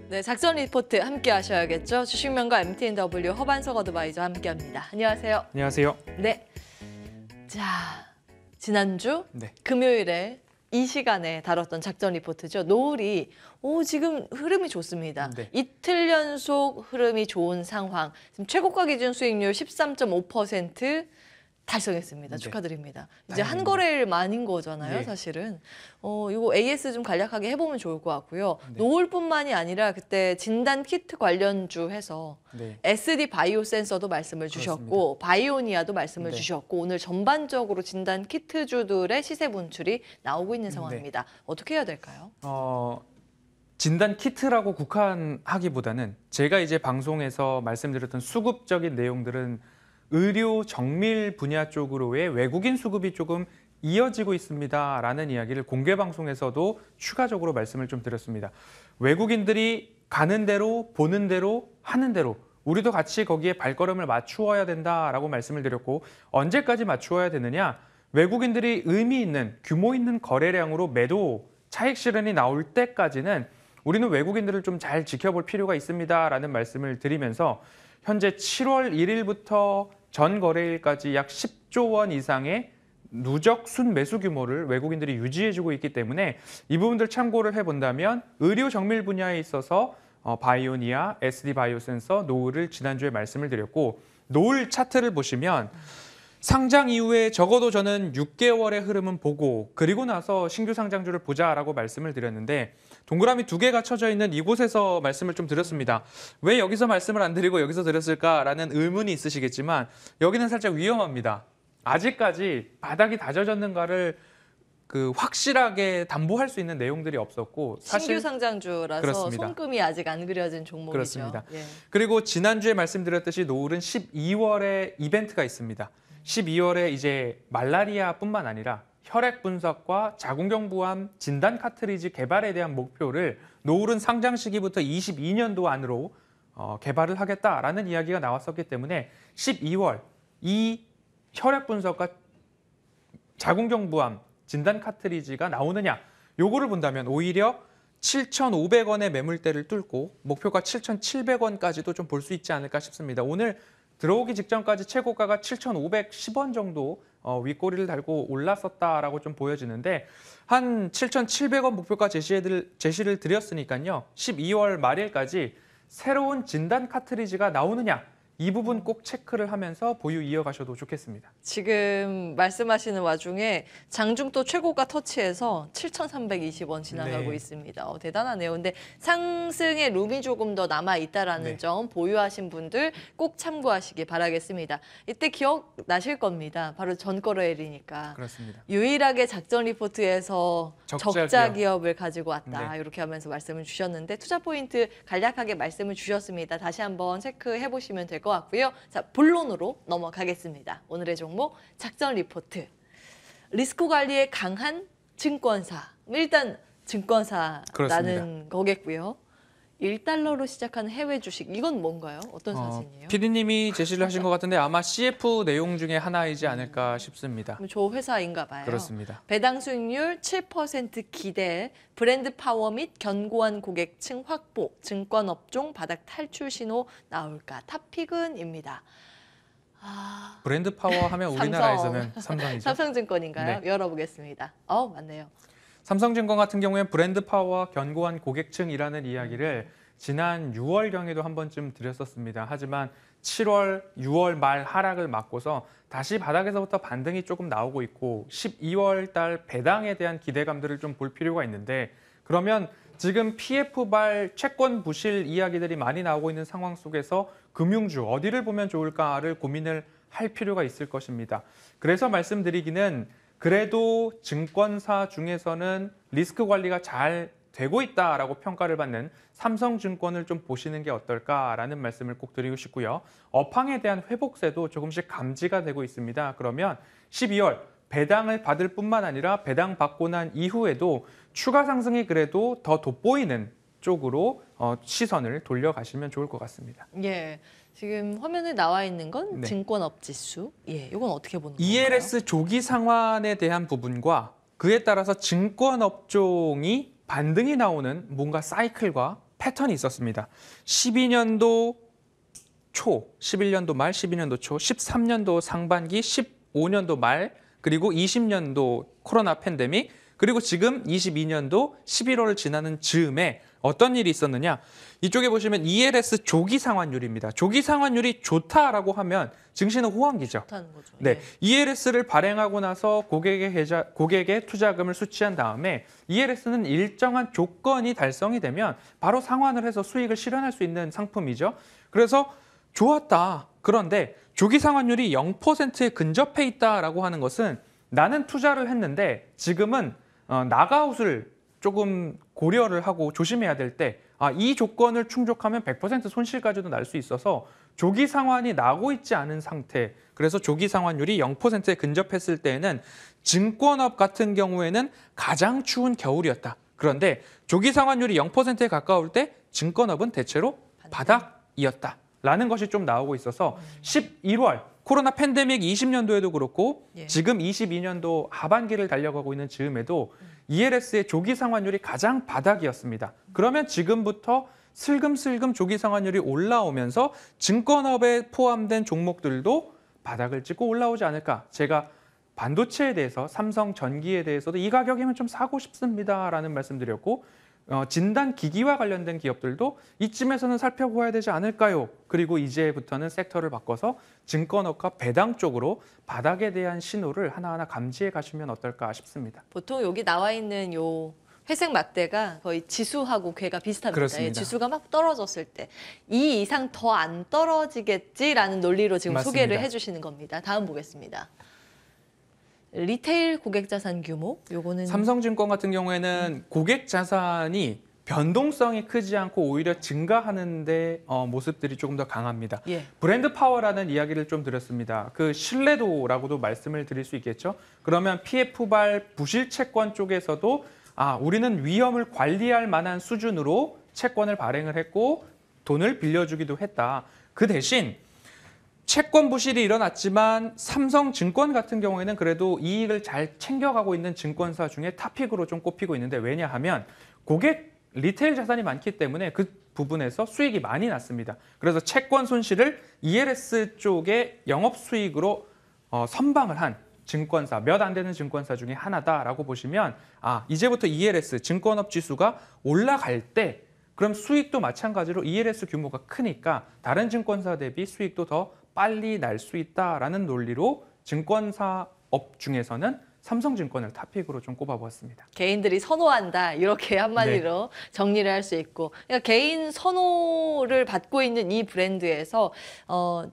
네, 작전 리포트 함께 하셔야겠죠. 주식명가 MTNW 허반석 어드바이저 함께합니다. 안녕하세요. 안녕하세요. 네, 자 지난주 네. 금요일에 이 시간에 다뤘던 작전 리포트죠. 노을이 지금 흐름이 좋습니다. 네. 이틀 연속 흐름이 좋은 상황. 지금 최고가 기준 수익률 13.5% 달성했습니다. 네. 축하드립니다. 이제 다행입니다. 한 거래일 만인 거잖아요, 예. 사실은. 이거 AS 좀 간략하게 해보면 좋을 것 같고요. 네. 노을뿐만이 아니라 그때 진단 키트 관련주 해서 네. SD 바이오 센서도 말씀을 주셨고 바이오니아도 말씀을 네. 주셨고 오늘 전반적으로 진단 키트주들의 시세 분출이 나오고 있는 상황입니다. 어떻게 해야 될까요? 진단 키트라고 국한하기보다는 제가 이제 방송에서 말씀드렸던 수급적인 내용들은 의료 정밀 분야 쪽으로의 외국인 수급이 조금 이어지고 있습니다라는 이야기를 공개 방송에서도 추가적으로 말씀을 좀 드렸습니다. 외국인들이 가는 대로 보는 대로 하는 대로 우리도 같이 거기에 발걸음을 맞추어야 된다라고 말씀을 드렸고 언제까지 맞추어야 되느냐? 외국인들이 의미 있는 규모 있는 거래량으로 매도 차익 실현이 나올 때까지는 우리는 외국인들을 좀 잘 지켜볼 필요가 있습니다라는 말씀을 드리면서 현재 7월 1일부터 전 거래일까지 약 10조 원 이상의 누적 순매수 규모를 외국인들이 유지해주고 있기 때문에 이 부분들 참고를 해본다면 의료 정밀 분야에 있어서 바이오니아, SD 바이오센서, 노을을 지난주에 말씀을 드렸고 노을 차트를 보시면 상장 이후에 적어도 저는 6개월의 흐름은 보고 그리고 나서 신규 상장주를 보자라고 말씀을 드렸는데 동그라미 2개가 쳐져 있는 이곳에서 말씀을 좀 드렸습니다. 왜 여기서 말씀을 안 드리고 여기서 드렸을까라는 의문이 있으시겠지만 여기는 살짝 위험합니다. 아직까지 바닥이 다져졌는가를 확실하게 담보할 수 있는 내용들이 없었고 사실 신규 상장주라서 그렇습니다. 손금이 아직 안 그려진 종목이죠. 그렇습니다. 예. 그리고 지난주에 말씀드렸듯이 노을은 12월에 이벤트가 있습니다. 12월에 이제 말라리아뿐만 아니라 혈액 분석과 자궁경부암 진단 카트리지 개발에 대한 목표를 노을은 상장 시기부터 22년도 안으로 개발을 하겠다라는 이야기가 나왔었기 때문에 12월 이 혈액 분석과 자궁경부암 진단 카트리지가 나오느냐 요거를 본다면 오히려 7,500원의 매물대를 뚫고 목표가 7,700원까지도 좀 볼 수 있지 않을까 싶습니다. 오늘 들어오기 직전까지 최고가가 7,510원 정도 윗꼬리를 달고 올랐었다라고 좀 보여지는데 한 7,700원 목표가 제시를 드렸으니까요. 12월 말일까지 새로운 진단 카트리지가 나오느냐 이 부분 꼭 체크를 하면서 보유 이어가셔도 좋겠습니다. 지금 말씀하시는 와중에 장중도 최고가 터치해서 7,320원 지나가고 네. 있습니다. 대단하네요. 근데 상승의 룸이 조금 더 남아있다라는 네. 점 보유하신 분들 꼭 참고하시기 바라겠습니다. 이때 기억나실 겁니다. 바로 전거래일이니까. 그렇습니다. 유일하게 작전 리포트에서 적자 적자 기업을 가지고 왔다. 네. 이렇게 하면서 말씀을 주셨는데 투자 포인트 간략하게 말씀을 주셨습니다. 다시 한번 체크해 보시면 될 것 같고요. 자, 본론으로 넘어가겠습니다. 오늘의 종목 작전 리포트. 리스크 관리에 강한 증권사. 일단 증권사라는 그렇습니다. 거겠고요. 1달러로 시작하는 해외 주식. 이건 뭔가요? 어떤 사진이에요? PD님이 제시를 하신 것 같은데 아마 CF 내용 중에 하나이지 않을까 싶습니다. 저 회사인가 봐요. 그렇습니다. 배당 수익률 7% 기대, 브랜드 파워 및 견고한 고객층 확보, 증권업종 바닥 탈출 신호 나올까? 탑픽은입니다. 브랜드 파워 하면 우리나라에서는 삼성이죠. 삼성증권인가요? 네. 열어보겠습니다. 맞네요. 삼성증권 같은 경우에 브랜드 파워와 견고한 고객층이라는 이야기를 지난 6월경에도 한 번쯤 드렸었습니다. 하지만 7월, 6월 말 하락을 맞고서 다시 바닥에서부터 반등이 조금 나오고 있고 12월 달 배당에 대한 기대감들을 좀 볼 필요가 있는데 그러면 지금 PF발 채권 부실 이야기들이 많이 나오고 있는 상황 속에서 금융주 어디를 보면 좋을까를 고민을 할 필요가 있을 것입니다. 그래서 말씀드리기는 그래도 증권사 중에서는 리스크 관리가 잘 되고 있다라고 평가를 받는 삼성증권을 좀 보시는 게 어떨까라는 말씀을 꼭 드리고 싶고요. 업황에 대한 회복세도 조금씩 감지가 되고 있습니다. 그러면 12월 배당을 받을 뿐만 아니라 배당 받고 난 이후에도 추가 상승이 그래도 더 돋보이는 쪽으로 시선을 돌려가시면 좋을 것 같습니다. 예. 지금 화면에 나와 있는 건 네. 증권업 지수. 예, 이건 어떻게 보는 건가요? ELS 조기 상환에 대한 부분과 그에 따라서 증권업종이 반등이 나오는 뭔가 사이클과 패턴이 있었습니다. 12년도 초, 11년도 말, 12년도 초, 13년도 상반기, 15년도 말, 그리고 20년도 코로나 팬데믹, 그리고 지금 22년도 11월을 지나는 즈음에 어떤 일이 있었느냐? 이쪽에 보시면 ELS 조기 상환율입니다. 조기 상환율이 좋다라고 하면 증시는 호황기죠. 좋다는 거죠. 네, 예. ELS를 발행하고 나서 고객의 투자금을 수취한 다음에 ELS는 일정한 조건이 달성이 되면 바로 상환을 해서 수익을 실현할 수 있는 상품이죠. 그래서 좋았다. 그런데 조기 상환율이 0%에 근접해 있다라고 하는 것은 나는 투자를 했는데 지금은 나가웃을 조금 고려를 하고 조심해야 될 때 이 조건을 충족하면 100% 손실까지도 날 수 있어서 조기 상환이 나고 있지 않은 상태. 그래서 조기 상환율이 0%에 근접했을 때에는 증권업 같은 경우에는 가장 추운 겨울이었다. 그런데 조기 상환율이 0%에 가까울 때 증권업은 대체로 바닥이었다. 라는 것이 좀 나오고 있어서 11월 코로나 팬데믹 20년도에도 그렇고 예. 지금 22년도 하반기를 달려가고 있는 즈음에도 ELS의 조기 상환율이 가장 바닥이었습니다. 그러면 지금부터 슬금슬금 조기 상환율이 올라오면서 증권업에 포함된 종목들도 바닥을 찍고 올라오지 않을까. 제가 반도체에 대해서 삼성전기에 대해서도 이 가격이면 좀 사고 싶습니다라는 말씀드렸고 진단기기와 관련된 기업들도 이쯤에서는 살펴보아야 되지 않을까요? 그리고 이제부터는 섹터를 바꿔서 증권업과 배당 쪽으로 바닥에 대한 신호를 하나하나 감지해 가시면 어떨까 싶습니다. 보통 여기 나와 있는 요 회색 막대가 거의 지수하고 궤가 비슷합니다. 그렇습니다. 예, 지수가 막 떨어졌을 때 이 이상 더 안 떨어지겠지라는 논리로 지금 맞습니다. 소개를 해주시는 겁니다. 다음 보겠습니다. 리테일 고객 자산 규모 요거는 삼성증권 같은 경우에는 고객 자산이 변동성이 크지 않고 오히려 증가하는데 모습들이 조금 더 강합니다. 예. 브랜드 파워라는 이야기를 좀 드렸습니다. 그 신뢰도라고도 말씀을 드릴 수 있겠죠. 그러면 PF발 부실 채권 쪽에서도 우리는 위험을 관리할 만한 수준으로 채권을 발행을 했고 돈을 빌려주기도 했다. 그 대신 채권 부실이 일어났지만 삼성증권 같은 경우에는 그래도 이익을 잘 챙겨가고 있는 증권사 중에 탑픽으로 좀 꼽히고 있는데 왜냐하면 고객 리테일 자산이 많기 때문에 그 부분에서 수익이 많이 났습니다. 그래서 채권 손실을 ELS 쪽에 영업 수익으로 선방을 한 증권사, 몇 안 되는 증권사 중에 하나다라고 보시면 이제부터 ELS 증권업 지수가 올라갈 때 그럼 수익도 마찬가지로 ELS 규모가 크니까 다른 증권사 대비 수익도 더 빨리 날 수 있다라는 논리로 증권사업 중에서는 삼성증권을 탑픽으로 좀 꼽아보았습니다. 개인들이 선호한다 이렇게 한마디로 정리를 할 수 있고 그러니까 개인 선호를 받고 있는 이 브랜드에서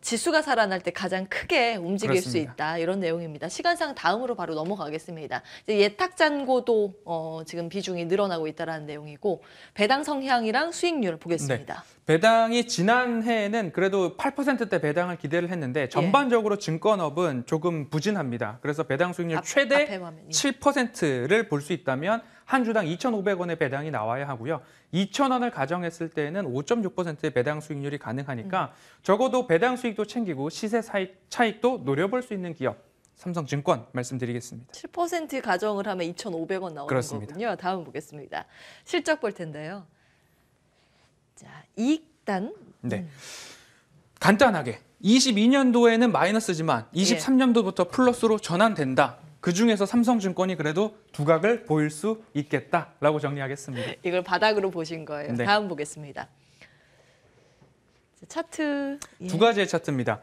지수가 살아날 때 가장 크게 움직일 그렇습니다. 수 있다 이런 내용입니다. 시간상 다음으로 바로 넘어가겠습니다. 이제 예탁 잔고도 지금 비중이 늘어나고 있다는 내용이고 배당 성향이랑 수익률 보겠습니다. 네. 배당이 지난해에는 그래도 8%대 배당을 기대를 했는데 전반적으로 증권업은 조금 부진합니다. 그래서 배당 수익률 최대 7%를 볼 수 있다면 한 주당 2,500원의 배당이 나와야 하고요. 2,000원을 가정했을 때는 5.6%의 배당 수익률이 가능하니까 적어도 배당 수익도 챙기고 시세 차익도 노려볼 수 있는 기업 삼성증권 말씀드리겠습니다. 7% 가정을 하면 2,500원 나오는 그렇습니다. 거군요. 다음 보겠습니다. 실적 볼 텐데요. 자, 이익단. 네. 간단하게 22년도에는 마이너스지만 23년도부터 플러스로 전환된다. 그중에서 삼성증권이 그래도 두각을 보일 수 있겠다라고 정리하겠습니다. 이걸 바닥으로 보신 거예요. 네. 다음 보겠습니다. 차트. 두 가지의 차트입니다.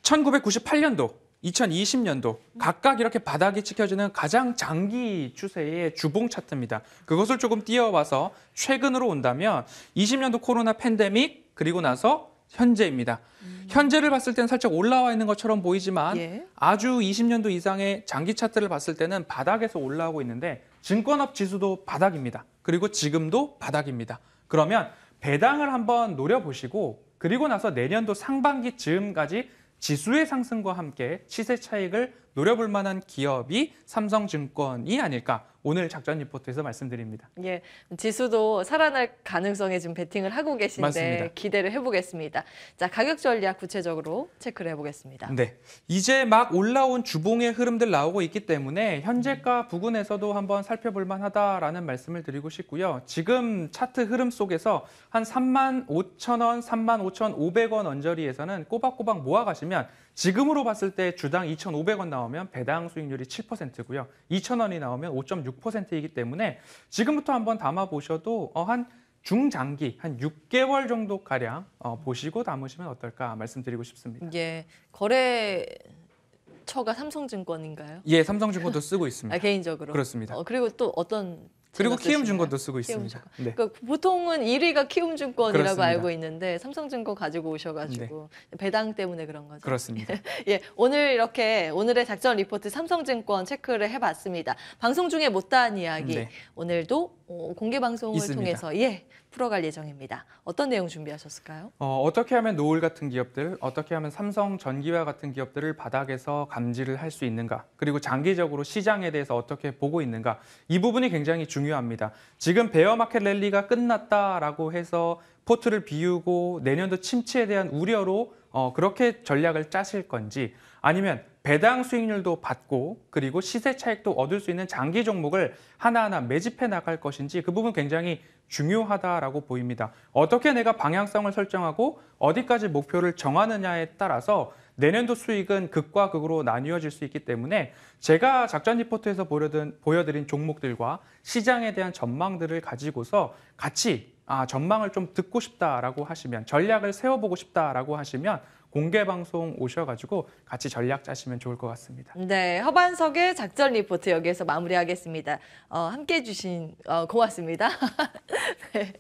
1998년도, 2020년도 각각 이렇게 바닥이 찍혀지는 가장 장기 추세의 주봉 차트입니다. 그것을 조금 띄워봐서 최근으로 온다면 20년도 코로나 팬데믹 그리고 나서 현재입니다. 현재를 봤을 때는 살짝 올라와 있는 것처럼 보이지만 아주 20년도 이상의 장기 차트를 봤을 때는 바닥에서 올라오고 있는데 증권업 지수도 바닥입니다. 그리고 지금도 바닥입니다. 그러면 배당을 한번 노려보시고 그리고 나서 내년도 상반기 즈음까지 지수의 상승과 함께 시세 차익을 노려볼 만한 기업이 삼성증권이 아닐까 오늘 작전 리포트에서 말씀드립니다. 예, 지수도 살아날 가능성에 지금 베팅을 하고 계신데 맞습니다. 기대를 해보겠습니다. 자, 가격 전략 구체적으로 체크를 해보겠습니다. 네, 이제 막 올라온 주봉의 흐름들 나오고 있기 때문에 현재가 부근에서도 한번 살펴볼 만하다라는 말씀을 드리고 싶고요. 지금 차트 흐름 속에서 한 35,000원, 35,500원 언저리에서는 꼬박꼬박 모아가시면 지금으로 봤을 때 주당 2,500원 나오면 배당 수익률이 7%고요. 2,000원이 나오면 5.6%이기 때문에 지금부터 한번 담아보셔도 한 중장기, 한 6개월 정도 가량 보시고 담으시면 어떨까 말씀드리고 싶습니다. 예, 거래처가 삼성증권인가요? 예, 삼성증권도 쓰고 있습니다. 아, 개인적으로. 그렇습니다. 그리고 또 어떤 그리고 제가 쓰시나요? 키움증권도 쓰고 키움증권. 있습니다. 네. 그러니까 보통은 1위가 키움증권이라고 그렇습니다. 알고 있는데 삼성증권 가지고 오셔가지고 배당 때문에 그런 거죠. 그렇습니다. 예, 오늘 이렇게 오늘의 작전 리포트 삼성증권 체크를 해봤습니다. 방송 중에 못다한 이야기 네. 오늘도 공개 방송을 있습니다. 통해서 풀어갈 예정입니다. 어떤 내용 준비하셨을까요? 어떻게 하면 노을 같은 기업들, 어떻게 하면 삼성전기와 같은 기업들을 바닥에서 감지를 할 수 있는가, 그리고 장기적으로 시장에 대해서 어떻게 보고 있는가, 이 부분이 굉장히 중요합니다. 지금 베어마켓 랠리가 끝났다라고 해서 포트를 비우고 내년도 침체에 대한 우려로 그렇게 전략을 짜실 건지, 아니면 배당 수익률도 받고 그리고 시세 차익도 얻을 수 있는 장기 종목을 하나하나 매집해 나갈 것인지, 그 부분 굉장히 중요하다라고 보입니다. 어떻게 내가 방향성을 설정하고 어디까지 목표를 정하느냐에 따라서 내년도 수익은 극과 극으로 나뉘어질 수 있기 때문에 제가 작전 리포트에서 보여드린 종목들과 시장에 대한 전망들을 가지고서 같이 전망을 좀 듣고 싶다라고 하시면, 전략을 세워보고 싶다라고 하시면 공개 방송 오셔가지고 같이 전략 짜시면 좋을 것 같습니다. 네, 허반석의 작전 리포트 여기에서 마무리하겠습니다. 함께해 주신 고맙습니다. 네,